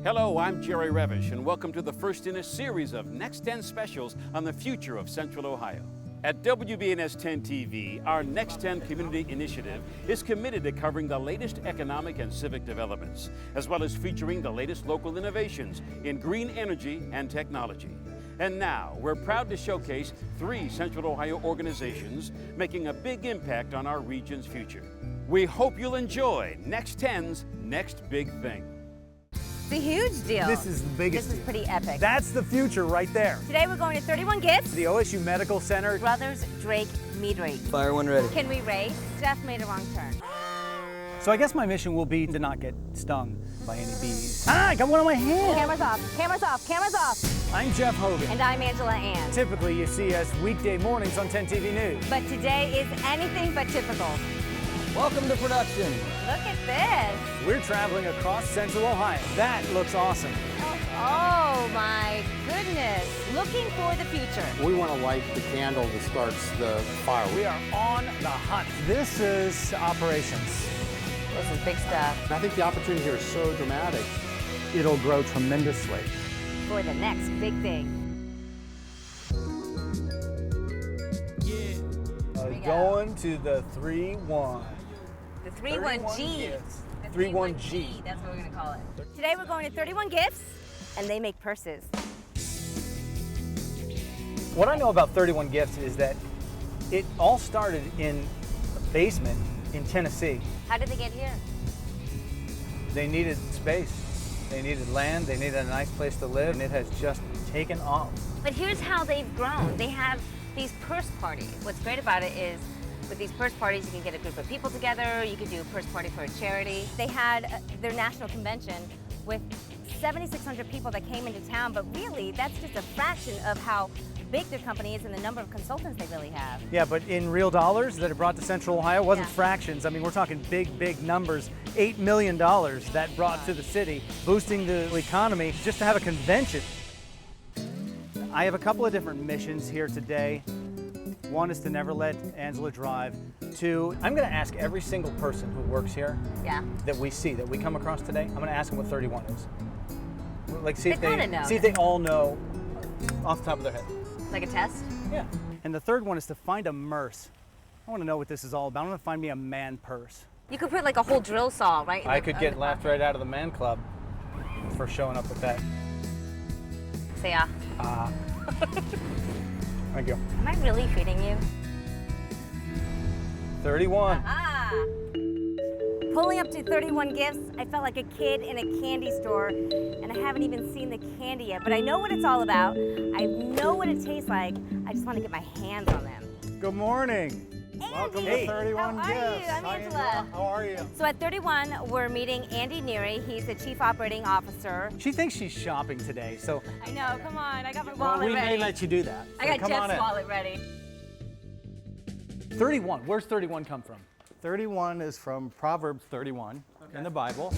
Hello, I'm Jerry Revish, and welcome to the first in a series of Next 10 specials on the future of Central Ohio. At WBNS 10 TV, our Next 10 Community Initiative is committed to covering the latest economic and civic developments, as well as featuring the latest local innovations in green energy and technology. And now, we're proud to showcase 3 Central Ohio organizations making a big impact on our region's future. We hope you'll enjoy Next 10's Next Big Thing. It's a huge deal. This is the biggest. This is pretty epic. That's the future right there. Today we're going to 31 Gifts. The OSU Medical Center. Brothers Drake Meadery. Fire one ready. Can we race? Jeff made a wrong turn. So I guess my mission will be to not get stung by any bees. Ah, I got one on my hand. Cameras off, cameras off, cameras off. I'm Jeff Hogan. And I'm Angela Ann. Typically you see us weekday mornings on 10 TV News. But today is anything but typical. Welcome to production. Look at this. We're traveling across Central Ohio. That looks awesome. Oh my goodness. Looking for the future. We want to light the candle that starts the fire. We are on the hunt. This is operations. This is big stuff. And I think the opportunity here is so dramatic. It'll grow tremendously. For the next big thing. Going to the 3-1. The 3-1G. The 3-1G. That's what we're going to call it. Today we're going to 31 Gifts, and they make purses. What I know about 31 Gifts is that it all started in a basement in Tennessee. How did they get here? They needed space, they needed land, they needed a nice place to live, and it has just taken off. But here's how they've grown. They have these purse parties. What's great about it is with these purse parties, you can get a group of people together, you can do a purse party for a charity. They had their national convention with 7,600 people that came into town, but really that's just a fraction of how big their company is and the number of consultants they really have. Yeah, but in real dollars that it brought to Central Ohio wasn't Yeah. fractions. I mean, we're talking big, big numbers. $8 million that brought to the city, boosting the economy just to have a convention. I have a couple of different missions here today. One is to never let Angela drive. 2, I'm gonna ask every single person who works here Yeah. that we see, that we come across today, I'm gonna ask them what 31 is. Like, see if They kinda know. see if they all know off the top of their head. Like a test? Yeah. And the third one is to find a merce. I want to know what this is all about. I want to find me a man purse. You could put like a whole drill saw, right? I could get laughed right out of the man club for showing up with that. Say yeah. Thank you. Am I really feeding you? 31. Ah! Pulling up to 31 Gifts, I felt like a kid in a candy store, and I haven't even seen the candy yet, but I know what it's all about. I know what it tastes like. I just want to get my hands on them. Good morning. Welcome to 31 How are you? Gifts. I'm Hi, Angela. How are you? So at 31, we're meeting Andy Neary. He's the Chief Operating Officer. She thinks she's shopping today, so I know, come on, I got my wallet we ready. may let you do that. I So got come on Jeff's in. wallet ready. 31. Where's 31 come from? 31 is from Proverbs 31 in the Bible.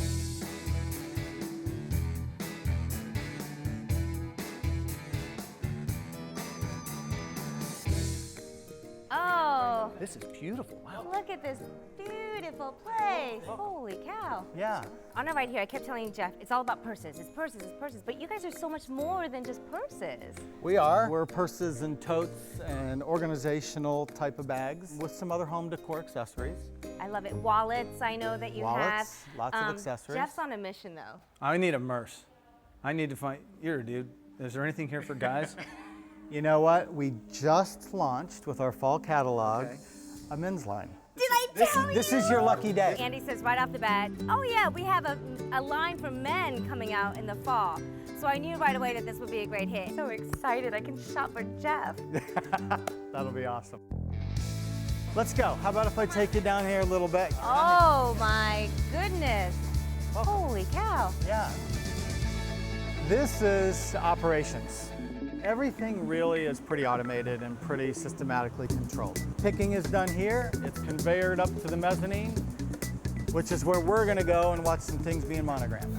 Oh, This is beautiful. Wow. look at this beautiful place. Holy cow. Yeah. On our right here, I kept telling Jeff, it's all about purses. It's purses, it's purses. But you guys are so much more than just purses. We are. We're purses and totes and organizational type of bags with some other home decor accessories. I love it. Wallets, I know that you have. Wallets, lots of accessories. Jeff's on a mission, though. I need a merce. I need to find, you're a dude. Is there anything here for guys? You know what? We just launched with our fall catalog a men's line. Did I tell you? This is your lucky day. Andy says right off the bat, oh yeah, we have a line for men coming out in the fall. So I knew right away that this would be a great hit. So excited, I can shop for Jeff. That'll be awesome. Let's go. How about if I take you down here a little bit? Oh my goodness. Holy cow. Yeah. This is operations. Everything really is pretty automated and pretty systematically controlled. Picking is done here. It's conveyored up to the mezzanine, which is where we're gonna go and watch some things being monogrammed.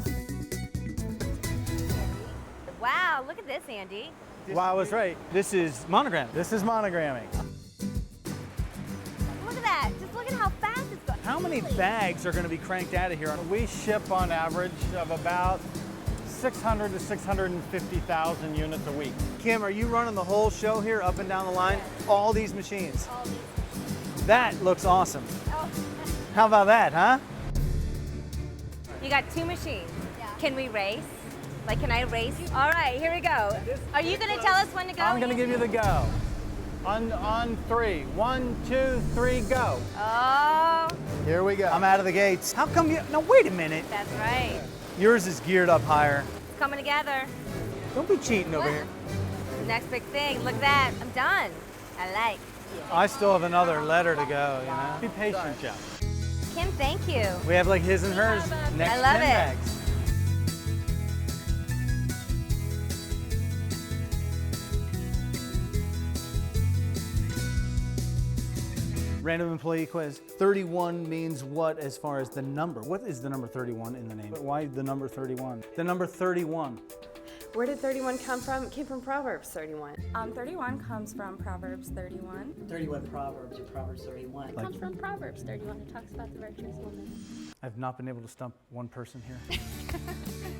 Wow, look at this, Andy. Wow, I was right. This is monogram. This is monogramming. Look at that. Just look at how fast it's going. How many bags are going to be cranked out of here? We ship on average of about 600 to 650,000 units a week. Kim, are you running the whole show here up and down the line? All these machines? All these. That looks awesome. Oh. How about that, huh? You got 2 machines. Yeah. Can we race? Like, can I race? All right, here we go. Are you going to tell us when to go? I'm going to give you the go. On 3. 1, 2, 3, go. Oh, Here we go. I'm out of the gates. How come you, no, wait a minute. that's right. Yours is geared up higher. It's coming together. Don't be cheating over here. Next big thing. Look at that. I'm done. I like. I still have another letter to go, you know? Be patient, Jeff. Kim, thank you. We have like his and hers. Next I love 10 it. bags. Random employee quiz. 31 means what as far as the number? What is the number 31 in the name? Why the number 31? The number 31. Where did 31 come from? It came from Proverbs 31. 31 comes from Proverbs 31. 31 Proverbs or Proverbs 31. It comes from Proverbs 31. It talks about the virtuous woman. I've not been able to stump one person here.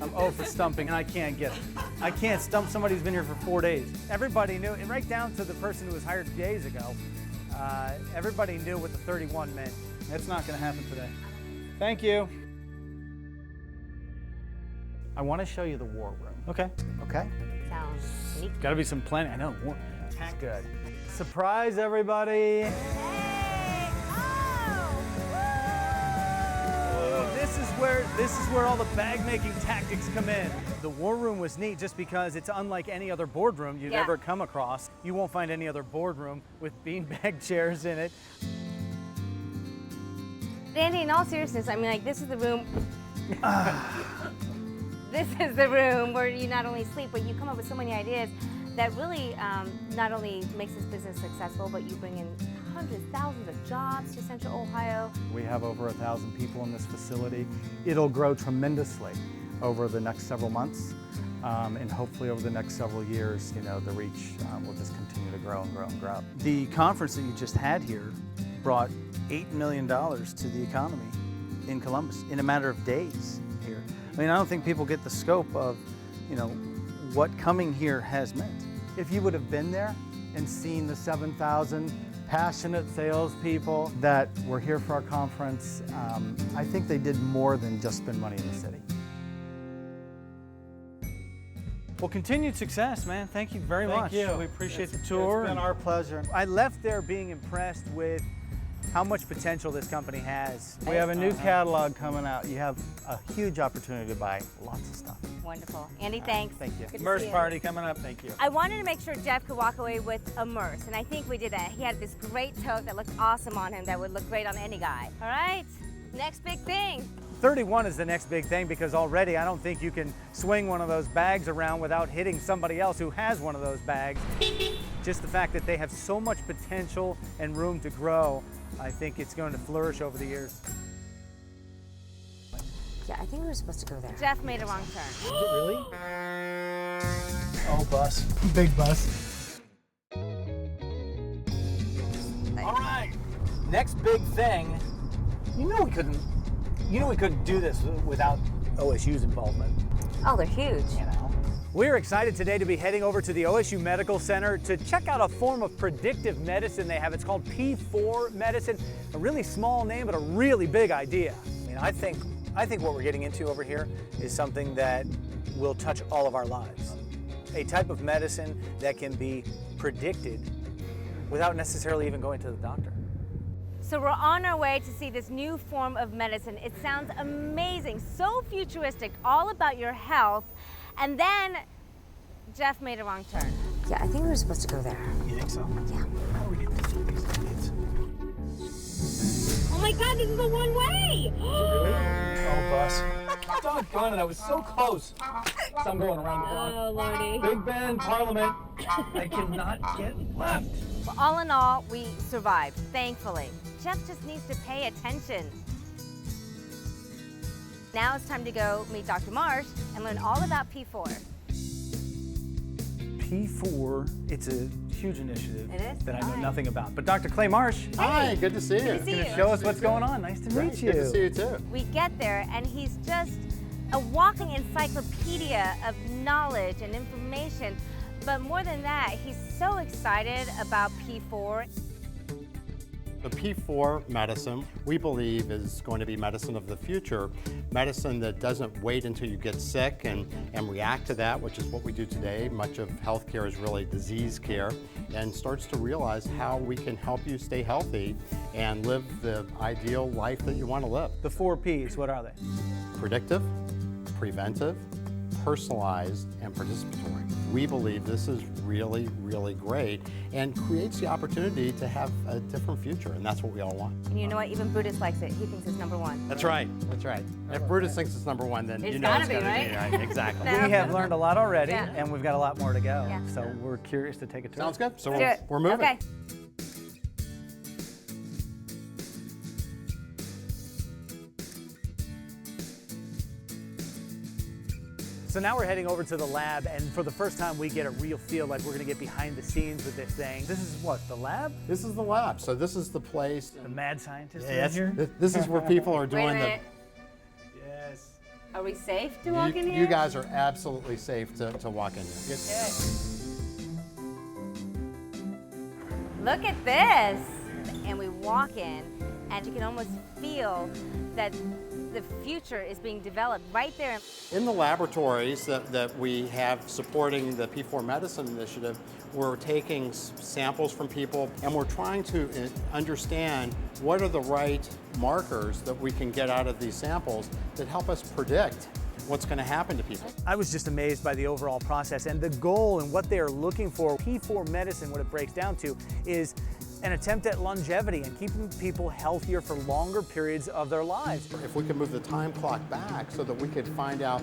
I'm 0 for stumping and I can't get it. I can't stump somebody who's been here for 4 days. Everybody knew, and right down to the person who was hired days ago, everybody knew what the 31 meant. That's not going to happen today. Thank you. I want to show you the war room. Okay. Okay? Sounds neat. Got to be some planning. I know. That's good. Surprise, everybody. Hey! Oh! This is where all the bag making tactics come in. The war room was neat just because it's unlike any other boardroom you've Yeah. ever come across. You won't find any other boardroom with beanbag chairs in it. Andy, in all seriousness, I mean, like, this is the room. This is the room where you not only sleep, but you come up with so many ideas that really not only makes this business successful, but you bring in hundreds, thousands of jobs to Central Ohio. We have over 1,000 people in this facility. It'll grow tremendously over the next several months, and hopefully over the next several years, you know, the reach will just continue to grow and grow and grow. The conference that you just had here brought $8 million to the economy in Columbus in a matter of days here. I mean, I don't think people get the scope of, you know, what coming here has meant. If you would have been there and seen the 7,000 passionate salespeople that were here for our conference, I think they did more than just spend money in the city. Well, continued success, man. Thank you very much. Thank you. We appreciate the It's tour. been our pleasure. I left there being impressed with how much potential this company has. We have a new catalog coming out. You have a huge opportunity to buy lots of stuff. Wonderful. Andy, thanks. Thank you. Good to Merch see you. party coming up. Thank you. I wanted to make sure Jeff could walk away with a merce, and I think we did that. He had this great tote that looked awesome on him that would look great on any guy. All right, next big thing. 31 is the next big thing because already I don't think you can swing one of those bags around without hitting somebody else who has one of those bags. Just the fact that they have so much potential and room to grow, I think it's going to flourish over the years. Yeah, I think we were supposed to go there. Jeff made a wrong turn. Really? Oh, bus. Big bus. All right. Next big thing. You know we couldn't do this without OSU's involvement. Oh, they're huge. You know. We're excited today to be heading over to the OSU Medical Center to check out a form of predictive medicine they have. It's called P4 medicine. A really small name, but a really big idea. I mean, I think what we're getting into over here is something that will touch all of our lives. A type of medicine that can be predicted without necessarily even going to the doctor. So we're on our way to see this new form of medicine. It sounds amazing, so futuristic, all about your health. And then Jeff made a wrong turn. Yeah, I think we were supposed to go there. You think so? Yeah. How do we get these kids? Oh my God, this is the one way! Oh, bus. Doggone it, I was so close. So I'm going around the block. Oh, Lordy. Big Ben, Parliament. I cannot get left. Well, all in all, we survived, thankfully. Jeff just needs to pay attention. Now it's time to go meet Dr. Marsh and learn all about P4. P4, it's a huge initiative It is? that I know Hi. nothing about. But Dr. Clay Marsh, Hi, good to see you. Good to see going you. to show us what's going on. Nice to meet you. Good to see you too. We get there and he's just a walking encyclopedia of knowledge and information. But more than that, he's so excited about P4. The P4 medicine, we believe, is going to be medicine of the future, medicine that doesn't wait until you get sick and react to that, which is what we do today. Much of healthcare is really disease care, and starts to realize how we can help you stay healthy and live the ideal life that you want to live. The 4 Ps, what are they? Predictive, preventive, personalized, and participatory. We believe this is really, really great and creates the opportunity to have a different future, and that's what we all want. And you know what? Even Brutus likes it. He thinks it's #1. That's right, that's right. If Brutus thinks it's #1, then It's you know gotta it's be, going to be right? right. Exactly. No. We have learned a lot already, Yeah. and we've got a lot more to go. Yeah. So we're curious to take a tour. Sounds good. So Let's do it. we're moving. Okay. So now we're heading over to the lab, and for the first time we get a real feel like we're going to get behind the scenes with this thing. This is what, the lab? This is the lab. So this is the place. The mad scientist Yes, in here? this is where people are Wait a doing the. minute. Yes. Are we safe to walk in here? You guys are absolutely safe to walk in here. Look at this. And we walk in, and you can almost feel that the future is being developed right there. In the laboratories that we have supporting the P4 Medicine Initiative, we're taking samples from people and we're trying to understand what are the right markers that we can get out of these samples that help us predict what's going to happen to people. I was just amazed by the overall process and the goal and what they are looking for. P4 medicine, what it breaks down to, is an attempt at longevity and keeping people healthier for longer periods of their lives. If we could move the time clock back so that we could find out,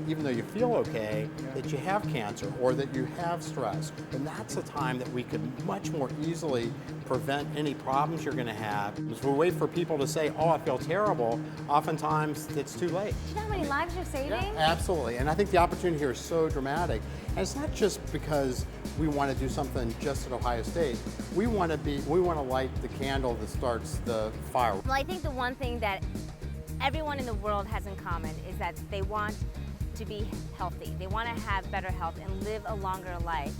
even though you feel okay, that you have cancer or that you have stress, then that's a time that we could much more easily prevent any problems you're going to have. If we wait for people to say, oh, I feel terrible, oftentimes it's too late. Do you know how many lives you're saving? Yeah, absolutely. And I think the opportunity here is so dramatic. And it's not just because we want to do something just at Ohio State. We want to light the candle that starts the fire. Well, I think the one thing that everyone in the world has in common is that they want to be healthy. They want to have better health and live a longer life.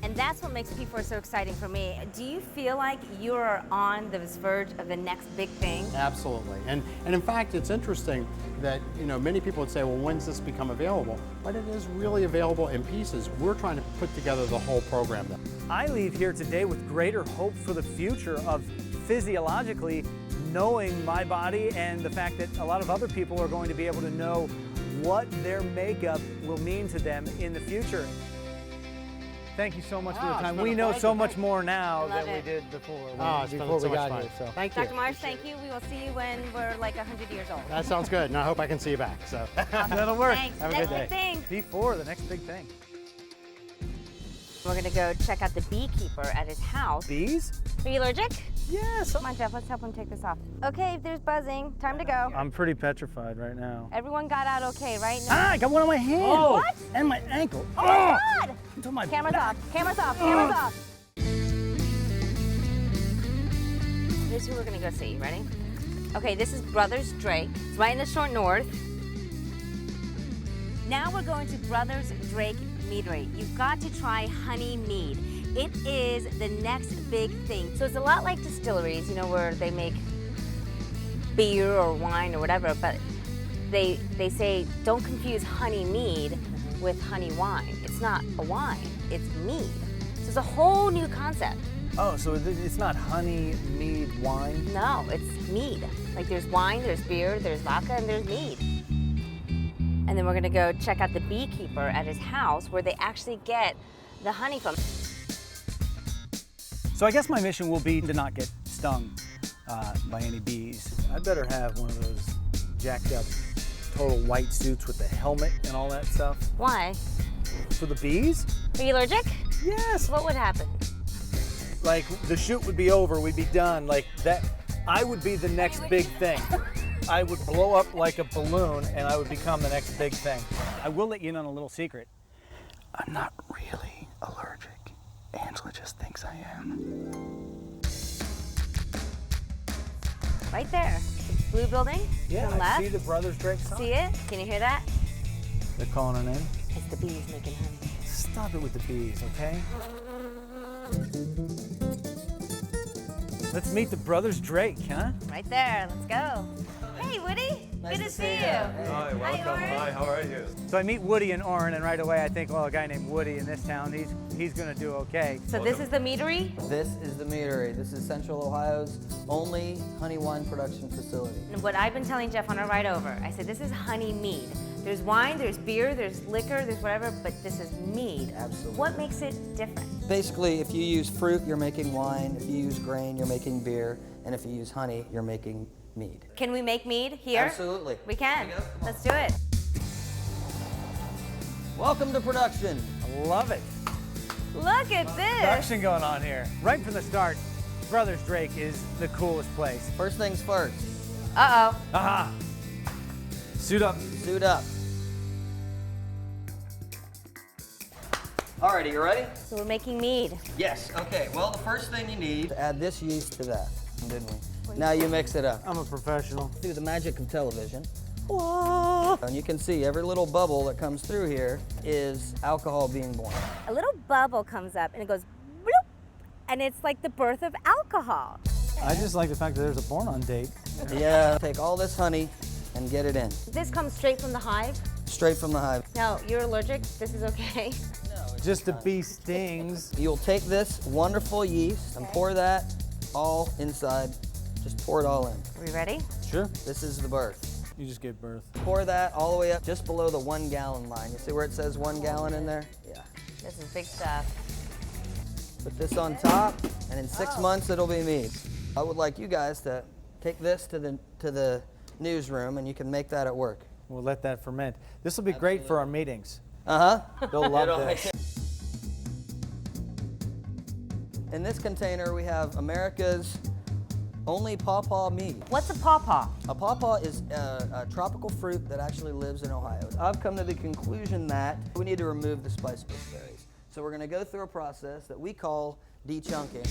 And that's what makes P4 so exciting for me. Do you feel like you're on the verge of the next big thing? Absolutely. And in fact, it's interesting that, many people would say, well, when's this become available? But it is really available in pieces. We're trying to put together the whole program. I leave here today with greater hope for the future of physiologically knowing my body and the fact that a lot of other people are going to be able to know what their makeup will mean to them in the future. Thank you so much for your time. We know so much more now than we did before. Before we got here. So thank you. Dr. Marsh, thank you. We will see you when we're like 100 years old. That sounds good, and I hope I can see you back. So that'll work. Thanks. Have a Next good day. big thing. P4, the next big thing. We're gonna go check out the beekeeper at his house. Bees? Are you allergic? Yes. Come on, Jeff, let's help him take this off. Okay, there's buzzing. Time to go. I'm pretty petrified right now. Everyone got out okay, right? No. I got one on my hand. Oh. What? And my ankle. Oh my God! Until my Cameras off, cameras off, cameras off. Here's who we're gonna go see, ready? Okay, this is Brothers Drake. It's right in the short north. Now we're going to Brothers Drake Meadery. You've got to try honey mead. It is the next big thing. So it's a lot like distilleries, where they make beer or wine or whatever, but they say don't confuse honey mead with honey wine. It's not a wine, it's mead. So it's a whole new concept. Oh, so it's not honey, mead, wine? No, it's mead. Like there's wine, there's beer, there's vodka, and there's mead. And then we're gonna go check out the beekeeper at his house where they actually get the honey from. So I guess my mission will be to not get stung by any bees. I better have one of those jacked up total white suits with the helmet and all that stuff. Why? For the bees? Are you allergic? Yes. What would happen? Like the shoot would be over, we'd be done. Like that, I would be the next big thing. I would blow up like a balloon and I would become the next big thing. I will let you in on a little secret. I'm not really allergic. Angela just thinks I am. Right there. blue building. Yeah, to the left. I see the Brothers Drake sign. See it? Can you hear that? They're calling her name. It's the bees making honey. Stop it with the bees, okay? Let's meet the Brothers Drake, huh? Right there. Let's go. Hey, Woody. Nice Good to to see see you. you. Hi, welcome. Hi, how are you? So I meet Woody and Orrin, and right away I think, well, a guy named Woody in this town, he's gonna do okay. So this is the meadery? This is the meadery. This is Central Ohio's only honey wine production facility. And what I've been telling Jeff on our ride over, I said, this is honey mead. There's wine, there's beer, there's liquor, there's whatever, but this is mead. Absolutely. What makes it different? Basically, if you use fruit, you're making wine. If you use grain, you're making beer. And if you use honey, you're making mead. Can we make mead here? Absolutely. We can. Here we go. Come on. Let's do it. Welcome to production. I love it. Look at this. Production going on here. Right from the start, Brothers Drake is the coolest place. First things first. Uh-oh. Aha! Suit up. Suit up. Alrighty, you ready? So we're making mead. Yes. Okay. Well, the first thing you need to add this yeast to that, didn't we? Now you mix it up. I'm a professional. Through the magic of television. Whoa. And you can see every little bubble that comes through here is alcohol being born. A little bubble comes up and it goes bloop, and it's like the birth of alcohol. I just like the fact that there's a born on date. Yeah. Take all this honey and get it in. This comes straight from the hive. Straight from the hive. No, you're allergic. This is okay. Just the bee stings. You'll take this wonderful yeast and pour that all inside. Just pour it all in. Are we ready? Sure. This is the birth. You just gave birth. Pour that all the way up just below the 1 gallon line. You see where it says 1 gallon in there? Yeah. This is big stuff. Put this on top, and in 6 months it'll be mead. I would like you guys to take this to the newsroom, and you can make that at work. We'll let that ferment. This will be great for our meetings. Uh-huh. They'll love this. In this container, we have America's only pawpaw mead. What's a pawpaw? A pawpaw is a tropical fruit that actually lives in Ohio. I've come to the conclusion that we need to remove the spice bush berries. So we're going to go through a process that we call de-chunking.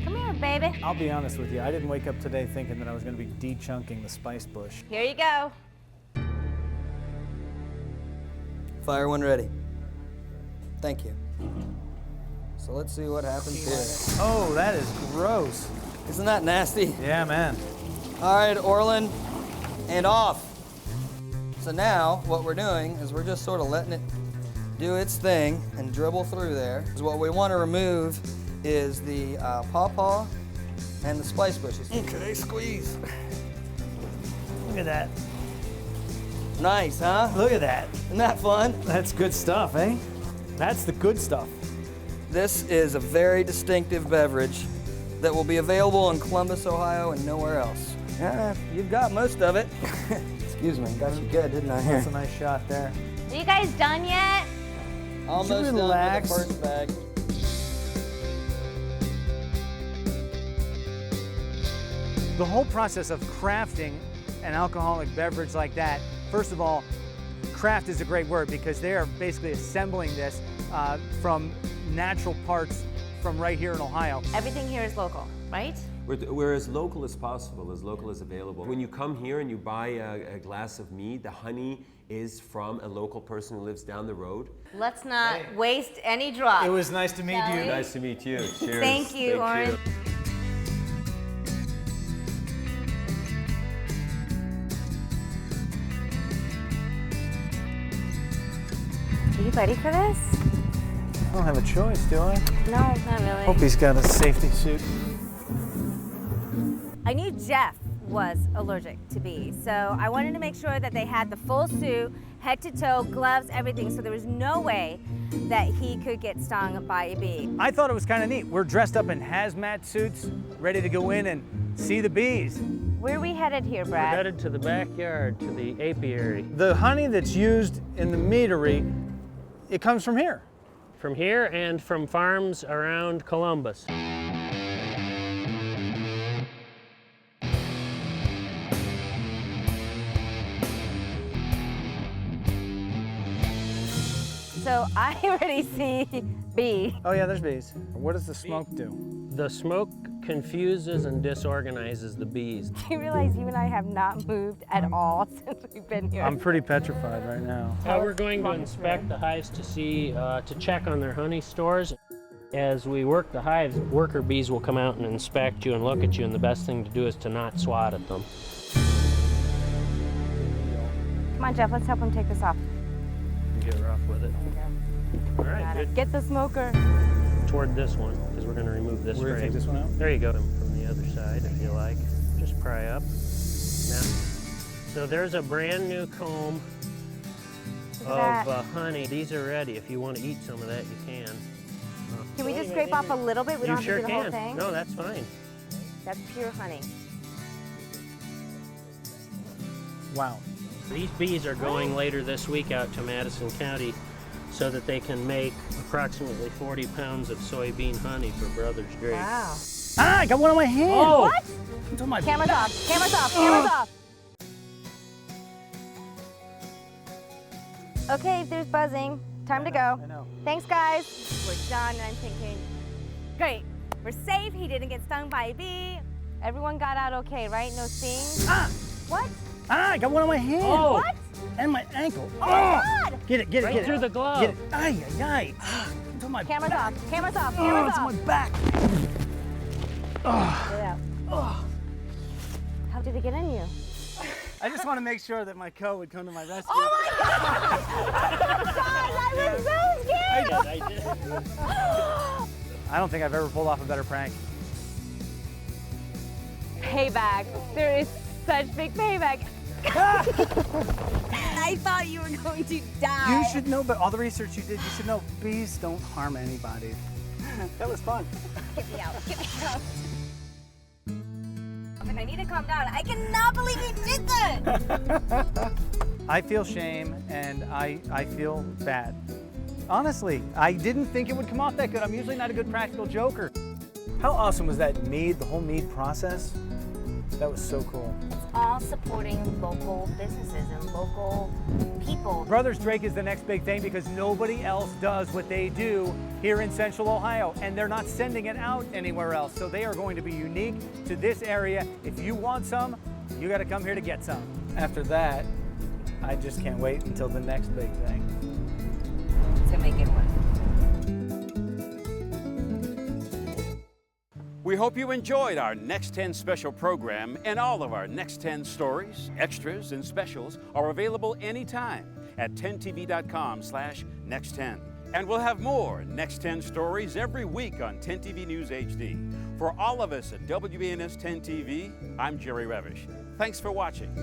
Come here, baby. I'll be honest with you, I didn't wake up today thinking that I was going to be de-chunking the spice bush. Here you go. Fire when ready. Thank you. So let's see what happens here. Oh, that is gross. Isn't that nasty? Yeah, man. All right, Orlin, and off. So now what we're doing is we're just sort of letting it do its thing and dribble through there. So what we want to remove is the pawpaw and the spice bushes. Okay, squeeze. Look at that. Nice, huh? Look at that. Isn't that fun? That's good stuff, eh? That's the good stuff. This is a very distinctive beverage that will be available in Columbus, Ohio, and nowhere else. Yeah, you've got most of it. Excuse me, got you good, didn't I? That's a nice shot there. Are you guys done yet? Almost done relax? with the first bag. The whole process of crafting an alcoholic beverage like that, first of all, craft is a great word because they are basically assembling this from natural parts from right here in Ohio. Everything here is local, right? We're as local as possible, as local as available. When you come here and you buy a glass of mead, the honey is from a local person who lives down the road. Let's not waste any drop. It was nice to meet Shall you. we? Nice to meet you. Cheers. Thank you, Orrin. Are you ready for this? I don't have a choice, do I? No, not really. Hope he's got a safety suit. I knew Jeff was allergic to bees, so I wanted to make sure that they had the full suit, head to toe, gloves, everything, so there was no way that he could get stung by a bee. I thought it was kind of neat. We're dressed up in hazmat suits, ready to go in and see the bees. Where are we headed here, We're Brad? headed to the backyard, to the apiary. The honey that's used in the meadery, it comes from here. From here and from farms around Columbus. So So I already see bee. Oh yeah, there's bees. What does the smoke do? The smoke confuses and disorganizes the bees. Do you realize you and I have not moved at all since we've been here? I'm pretty petrified right now. We're going to inspect the hives to see, to check on their honey stores. As we work the hives, worker bees will come out and inspect you and look at you, and the best thing to do is to not swat at them. Come on, Jeff, let's help him take this off. Get rough with it. All right, good. Get the smoker. Toward this one, because we're going to remove this We're frame. gonna take this one out? There you go. From the other side, if you like. Just pry up. Now, so there's a brand new comb of honey. These are ready. If you want to eat some of that, you can. Can we just scrape off a little bit? We don't have sure to do the whole can. thing? No, that's fine. That's pure honey. Wow. These bees are going later this week out to Madison County so that they can make approximately 40 pounds of soybean honey for Brothers Drake. Wow. Ah, I got one on my hand. Oh! What? It's on my Cameras off, cameras off, cameras off. Okay, there's buzzing. Time to go. I know. Thanks, guys. We're done, and I'm thinking, great. We're safe. He didn't get stung by a bee. Everyone got out okay, right? No stings? Ah! What? Ah, I got one on my hand. Oh! What? And my ankle. Oh my God! Get it, get it, Right get it. through the glove. Get it. Ay, ay, ay. Ah, it's on my Cameras back. off, cameras off, Oh, cameras it's on off. my back. Oh. Get it out. Oh. How did it get in you? I just want to make sure that my coat would come to my rescue. Oh my God! I was so scared! I did. I don't think I've ever pulled off a better prank. Payback. There is such big payback. I thought you were going to die. You should know, but all the research you did, you should know bees don't harm anybody. That was fun. Get me out. Get me out. And I need to calm down. I cannot believe you did that. I feel shame and I feel bad. Honestly, I didn't think it would come off that good. I'm usually not a good practical joker. How awesome was that Mead, the whole Mead process? That was so cool. It's all supporting local businesses and local people. Brothers Drake is the next big thing because nobody else does what they do here in Central Ohio, and they're not sending it out anywhere else. So they are going to be unique to this area. If you want some, you got to come here to get some. After that, I just can't wait until the next big thing. It's gonna be a good one. We hope you enjoyed our Next 10 special program, and all of our Next 10 stories, extras, and specials are available anytime at 10tv.com/next10. And we'll have more Next 10 stories every week on 10 TV News HD. For all of us at WBNS 10 TV, I'm Jerry Revish. Thanks for watching.